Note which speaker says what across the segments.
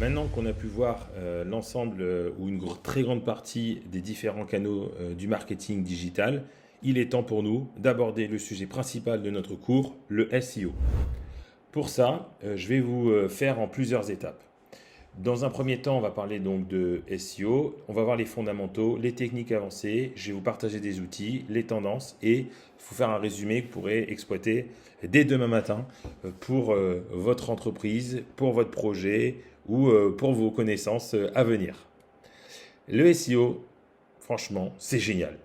Speaker 1: Maintenant qu'on a pu voir l'ensemble ou une très grande partie des différents canaux du marketing digital, il est temps pour nous d'aborder le sujet principal de notre cours, le SEO. Pour ça, je vais vous faire en plusieurs étapes. Dans un premier temps, on va parler donc de SEO, on va voir les fondamentaux, les techniques avancées, je vais vous partager des outils, les tendances et vous faire un résumé que vous pourrez exploiter dès demain matin pour votre entreprise, pour votre projet ou pour vos connaissances à venir. Le SEO, franchement, c'est génial.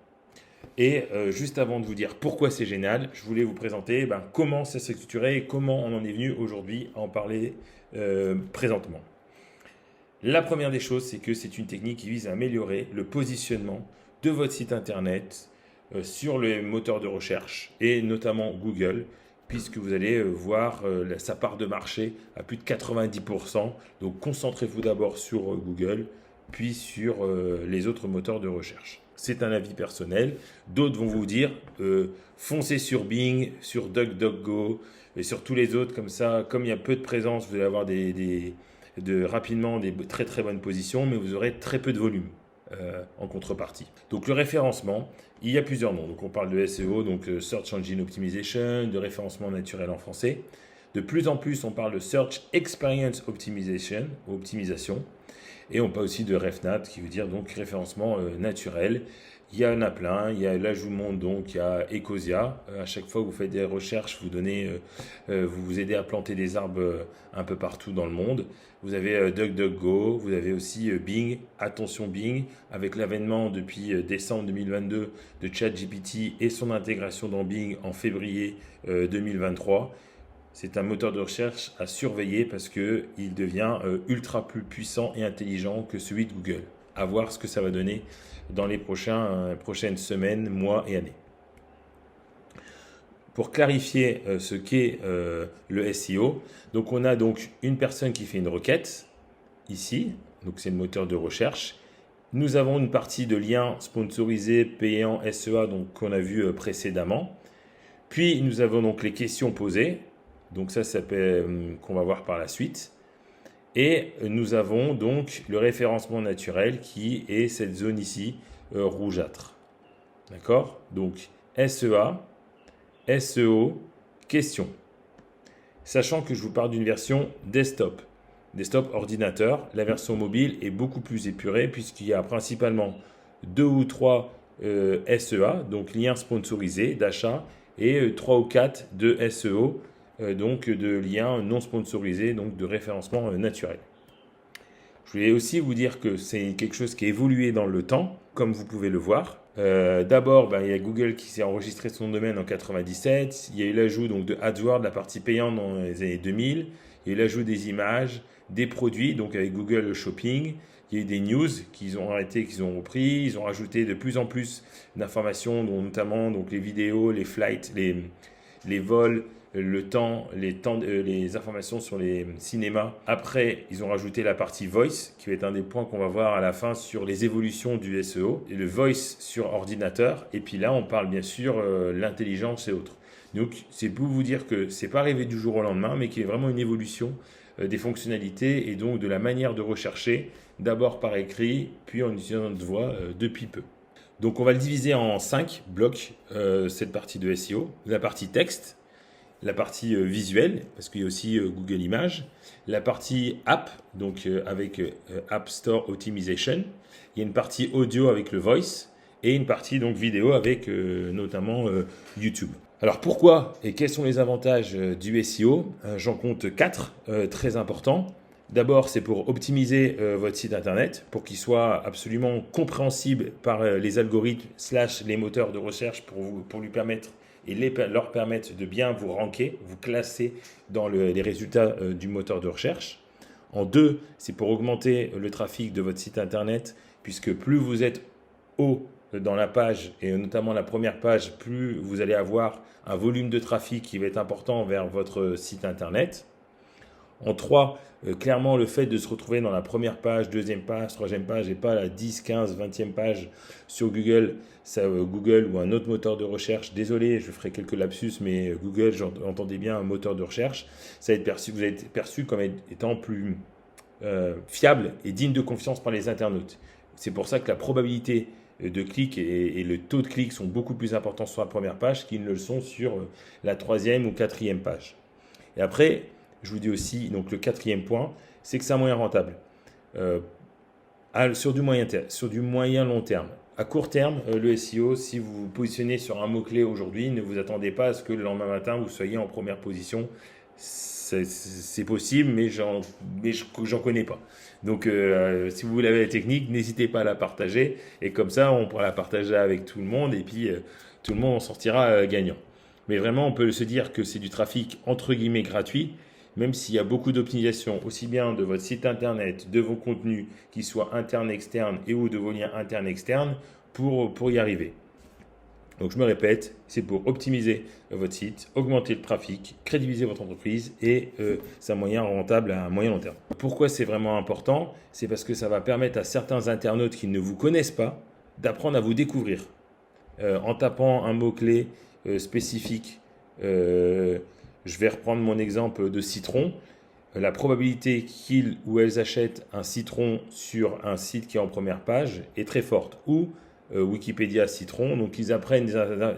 Speaker 1: Et juste avant de vous dire pourquoi c'est génial, je voulais vous présenter comment ça s'est structuré et comment on en est venu aujourd'hui à en parler présentement. La première des choses, c'est que c'est une technique qui vise à améliorer le positionnement de votre site internet sur les moteurs de recherche et notamment Google, puisque vous allez voir sa part de marché à plus de 90%. Donc concentrez-vous d'abord sur Google, puis sur les autres moteurs de recherche. C'est un avis personnel. D'autres vont vous dire foncez sur Bing, sur DuckDuckGo et sur tous les autres comme ça. Comme il y a peu de présence, vous allez avoir rapidement des très très bonnes positions, mais vous aurez très peu de volume en contrepartie. Donc le référencement, il y a plusieurs noms. Donc on parle de SEO, donc Search Engine Optimization, de référencement naturel en français. De plus en plus, on parle de Search Experience Optimization, et on parle aussi de RefNat, qui veut dire donc référencement naturel. Il y en a plein, il y a là je vous montre donc il y a Ecosia. À chaque fois que vous faites des recherches, vous vous aidez à planter des arbres un peu partout dans le monde. Vous avez DuckDuckGo, vous avez aussi Bing. Attention Bing, avec l'avènement depuis décembre 2022 de ChatGPT et son intégration dans Bing en février 2023. C'est un moteur de recherche à surveiller parce qu'il devient ultra plus puissant et intelligent que celui de Google. À voir ce que ça va donner dans les prochaines semaines, mois et années. Pour clarifier ce qu'est le SEO, donc on a donc une personne qui fait une requête, ici, donc c'est le moteur de recherche. Nous avons une partie de liens sponsorisés, payants, SEA, donc qu'on a vu précédemment. Puis nous avons donc les questions posées, donc ça qu'on va voir par la suite. Et nous avons donc le référencement naturel qui est cette zone ici, rougeâtre. D'accord? Donc SEA, SEO, question. Sachant que je vous parle d'une version desktop. Desktop ordinateur, la version mobile est beaucoup plus épurée puisqu'il y a principalement 2 ou 3 SEA, donc liens sponsorisés d'achat, et 3 ou 4 de SEO, donc de liens non sponsorisés, donc de référencement naturel. Je voulais aussi vous dire que c'est quelque chose qui a évolué dans le temps, comme vous pouvez le voir. D'abord, il y a Google qui s'est enregistré son domaine en 97. Il y a eu l'ajout donc, de AdWords, la partie payante dans les années 2000. Il y a eu l'ajout des images, des produits, donc avec Google Shopping. Il y a eu des news qu'ils ont arrêté, qu'ils ont repris. Ils ont rajouté de plus en plus d'informations, dont notamment donc, les vidéos, les flights, les vols, le temps, les informations sur les cinémas. Après, ils ont rajouté la partie voice, qui va être un des points qu'on va voir à la fin sur les évolutions du SEO, et le voice sur ordinateur. Et puis là, on parle bien sûr l'intelligence et autres. Donc, c'est pour vous dire que c'est pas arrivé du jour au lendemain, mais qu'il y a vraiment une évolution des fonctionnalités et donc de la manière de rechercher, d'abord par écrit, puis en utilisant notre voix depuis peu. Donc, on va le diviser en 5 blocs, cette partie de SEO. La partie texte, la partie visuelle, parce qu'il y a aussi Google Images, la partie app, donc avec App Store Optimization, il y a une partie audio avec le voice, et une partie donc vidéo avec notamment YouTube. Alors pourquoi et quels sont les avantages du SEO? J'en compte 4 très importants. D'abord, c'est pour optimiser votre site internet, pour qu'il soit absolument compréhensible par les algorithmes / les moteurs de recherche pour lui permettre et leur permettre de bien vous ranker, vous classer dans les résultats du moteur de recherche. En 2, c'est pour augmenter le trafic de votre site internet, puisque plus vous êtes haut dans la page, et notamment la première page, plus vous allez avoir un volume de trafic qui va être important vers votre site internet. En 3, clairement, le fait de se retrouver dans la première page, deuxième page, troisième page et pas la 10, 15, 20e page sur Google, Google ou un autre moteur de recherche. Désolé, je ferai quelques lapsus, mais Google, j'entendais bien un moteur de recherche. Ça va être perçu, vous allez être perçu comme étant plus fiable et digne de confiance par les internautes. C'est pour ça que la probabilité de clic et le taux de clic sont beaucoup plus importants sur la première page qu'ils ne le sont sur la troisième ou quatrième page. Et après, je vous dis aussi, donc le quatrième point, c'est que c'est un moyen rentable. Sur du moyen long terme. À court terme, le SEO, si vous vous positionnez sur un mot-clé aujourd'hui, ne vous attendez pas à ce que le lendemain matin, vous soyez en première position. C'est possible, mais j'en connais pas. Donc, si vous avez la technique, n'hésitez pas à la partager. Et comme ça, on pourra la partager avec tout le monde. Et puis, tout le monde en sortira gagnant. Mais vraiment, on peut se dire que c'est du trafic entre guillemets gratuit, même s'il y a beaucoup d'optimisation, aussi bien de votre site internet, de vos contenus, qu'ils soient internes, externes et ou de vos liens internes, externes, pour y arriver. Donc je me répète, c'est pour optimiser votre site, augmenter le trafic, crédibiliser votre entreprise et c'est un moyen rentable à moyen long terme. Pourquoi c'est vraiment important? C'est parce que ça va permettre à certains internautes qui ne vous connaissent pas d'apprendre à vous découvrir. En tapant un mot-clé spécifique, je vais reprendre mon exemple de citron. La probabilité qu'ils ou elles achètent un citron sur un site qui est en première page est très forte. Ou Wikipédia citron, donc ils apprennent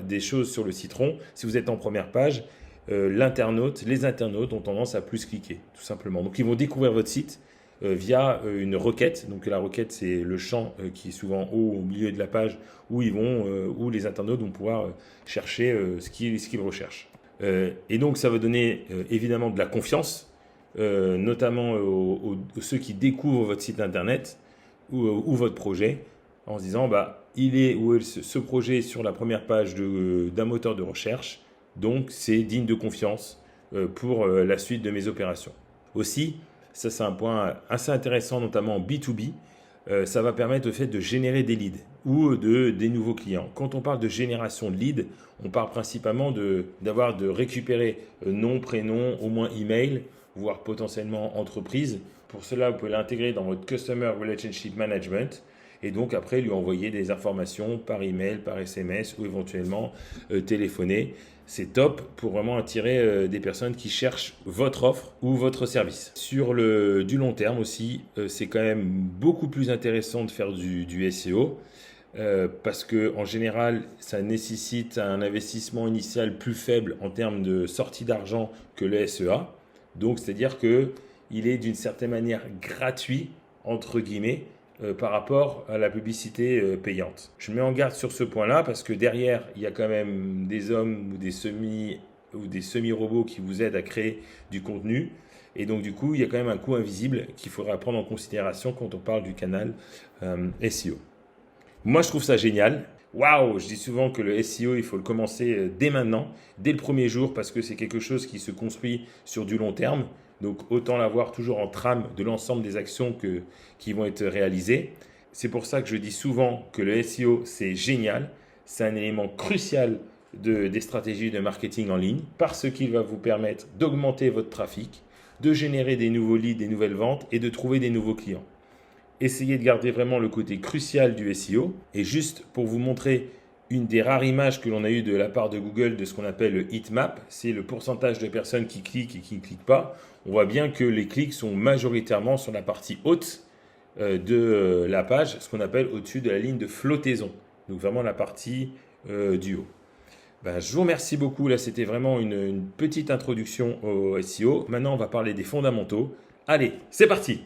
Speaker 1: des choses sur le citron. Si vous êtes en première page, les internautes ont tendance à plus cliquer, tout simplement. Donc ils vont découvrir votre site via une requête. Donc la requête, c'est le champ qui est souvent au milieu de la page où où les internautes vont pouvoir chercher ce qu'ils recherchent. Et donc ça va donner évidemment de la confiance, notamment aux ceux qui découvrent votre site internet ou votre projet, en se disant ce projet est sur la première page d'un moteur de recherche, donc c'est digne de confiance pour la suite de mes opérations. Aussi, ça c'est un point assez intéressant, notamment en B2B, ça va permettre au fait de générer des leads ou des nouveaux clients. Quand on parle de génération de leads, on parle principalement de récupérer nom, prénom, au moins email, voire potentiellement entreprise. Pour cela, vous pouvez l'intégrer dans votre Customer Relationship Management et donc après lui envoyer des informations par email, par SMS ou éventuellement téléphoner. C'est top pour vraiment attirer des personnes qui cherchent votre offre ou votre service. Sur du long terme aussi, c'est quand même beaucoup plus intéressant de faire du SEO parce qu'en général, ça nécessite un investissement initial plus faible en termes de sortie d'argent que le SEA. Donc, c'est-à-dire qu'il est d'une certaine manière gratuit, entre guillemets, par rapport à la publicité payante. Je mets en garde sur ce point-là parce que derrière, il y a quand même des hommes ou des semi-robots qui vous aident à créer du contenu. Et donc, du coup, il y a quand même un coût invisible qu'il faudra prendre en considération quand on parle du canal SEO. Moi, je trouve ça génial. Waouh, je dis souvent que le SEO, il faut le commencer dès maintenant, dès le premier jour, parce que c'est quelque chose qui se construit sur du long terme. Donc, autant l'avoir toujours en trame de l'ensemble des actions qui vont être réalisées. C'est pour ça que je dis souvent que le SEO, c'est génial. C'est un élément crucial des stratégies de marketing en ligne parce qu'il va vous permettre d'augmenter votre trafic, de générer des nouveaux leads, des nouvelles ventes et de trouver des nouveaux clients. Essayez de garder vraiment le côté crucial du SEO. Et juste pour vous montrer une des rares images que l'on a eues de la part de Google de ce qu'on appelle le heatmap, c'est le pourcentage de personnes qui cliquent et qui ne cliquent pas. On voit bien que les clics sont majoritairement sur la partie haute de la page, ce qu'on appelle au-dessus de la ligne de flottaison. Donc vraiment la partie du haut. Je vous remercie beaucoup. Là, c'était vraiment une petite introduction au SEO. Maintenant, on va parler des fondamentaux. Allez, c'est parti!